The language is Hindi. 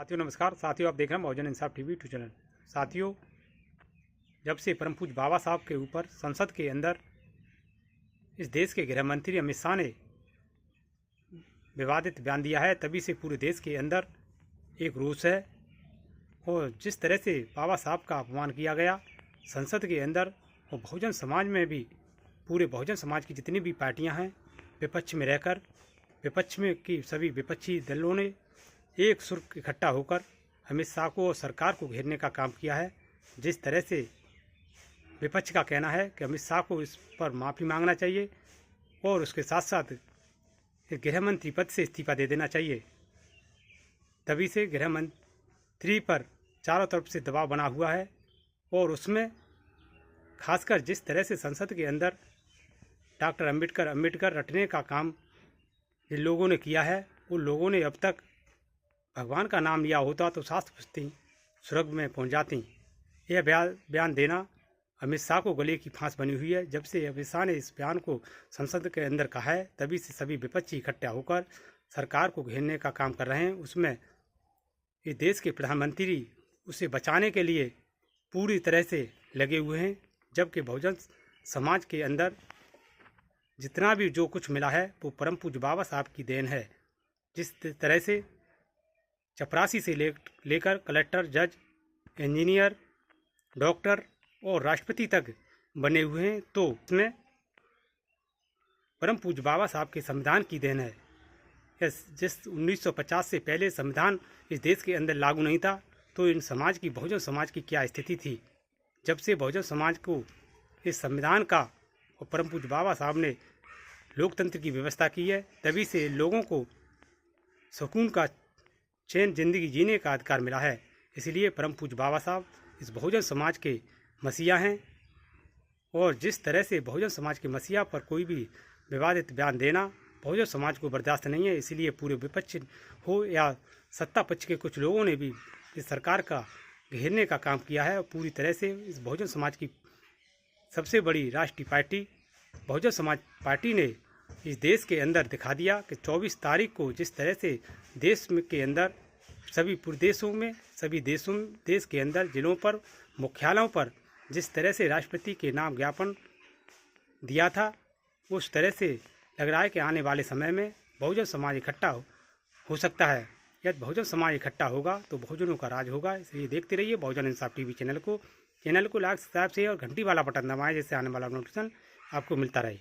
साथियों नमस्कार। साथियों आप देख रहे हैं बहुजन इंसाफ टीवी 2 चैनल। साथियों जब से परम पूज्य बाबा साहब के ऊपर संसद के अंदर इस देश के गृह मंत्री अमित शाह ने विवादित बयान दिया है, तभी से पूरे देश के अंदर एक रोष है। और जिस तरह से बाबा साहब का अपमान किया गया संसद के अंदर और बहुजन समाज में भी, पूरे बहुजन समाज की जितनी भी पार्टियां हैं विपक्ष में रहकर, विपक्ष में की सभी विपक्षी दलों ने एक सुर इकट्ठा होकर अमित शाह को और सरकार को घेरने का काम किया है। जिस तरह से विपक्ष का कहना है कि अमित शाह को इस पर माफ़ी मांगना चाहिए और उसके साथ साथ गृह मंत्री पद से इस्तीफा दे देना चाहिए। तभी से गृह मंत्री पर चारों तरफ से दबाव बना हुआ है और उसमें खासकर जिस तरह से संसद के अंदर डॉक्टर अम्बेडकर रटने का काम जिन लोगों ने किया है, उन लोगों ने अब तक भगवान का नाम लिया होता तो शास्त्र पुछती, स्वर्ग में पहुंच जाती। यह बयान देना अमित शाह को गले की फांस बनी हुई है। जब से अमित शाह ने इस बयान को संसद के अंदर कहा है, तभी से सभी विपक्षी इकट्ठा होकर सरकार को घेरने का काम कर रहे हैं। उसमें इस देश के प्रधानमंत्री उसे बचाने के लिए पूरी तरह से लगे हुए हैं, जबकि बहुजन समाज के अंदर जितना भी जो कुछ मिला है वो परम पूज्य बाबा साहब की देन है। जिस तरह से चपरासी से लेकर कलेक्टर, जज, इंजीनियर, डॉक्टर और राष्ट्रपति तक बने हुए हैं, तो उसमें परम पूज्य बाबा साहब के संविधान की देन है। जिस 1950 से पहले संविधान इस देश के अंदर लागू नहीं था, तो इन समाज की, बहुजन समाज की क्या स्थिति थी। जब से बहुजन समाज को इस संविधान का और परम पूज्य बाबा साहब ने लोकतंत्र की व्यवस्था की है, तभी से लोगों को सुकून का, चैन जिंदगी जीने का अधिकार मिला है। इसलिए परम पूज्य बाबा साहब इस बहुजन समाज के मसीहा हैं और जिस तरह से बहुजन समाज के मसीहा पर कोई भी विवादित बयान देना बहुजन समाज को बर्दाश्त नहीं है। इसलिए पूरे विपक्ष हो या सत्ता पक्ष के कुछ लोगों ने भी इस सरकार का घेरने का काम किया है और पूरी तरह से इस बहुजन समाज की सबसे बड़ी राष्ट्रीय पार्टी बहुजन समाज पार्टी ने इस देश के अंदर दिखा दिया कि 24 तारीख को जिस तरह से देश में के अंदर सभी पूरे देशों में, सभी देशों, देश के अंदर जिलों पर, मुख्यालयों पर जिस तरह से राष्ट्रपति के नाम ज्ञापन दिया था, उस तरह से लग रहा है कि आने वाले समय में बहुजन समाज इकट्ठा हो सकता है। यदि बहुजन समाज इकट्ठा होगा तो बहुजनों का राज होगा। इसलिए देखते रहिए बहुजन इंसाफ टीवी चैनल को लाइक, सब्सक्राइब, शेयर और घंटी वाला बटन दबाएं, जिससे आने वाला नोटिफिकेशन आपको मिलता रहे।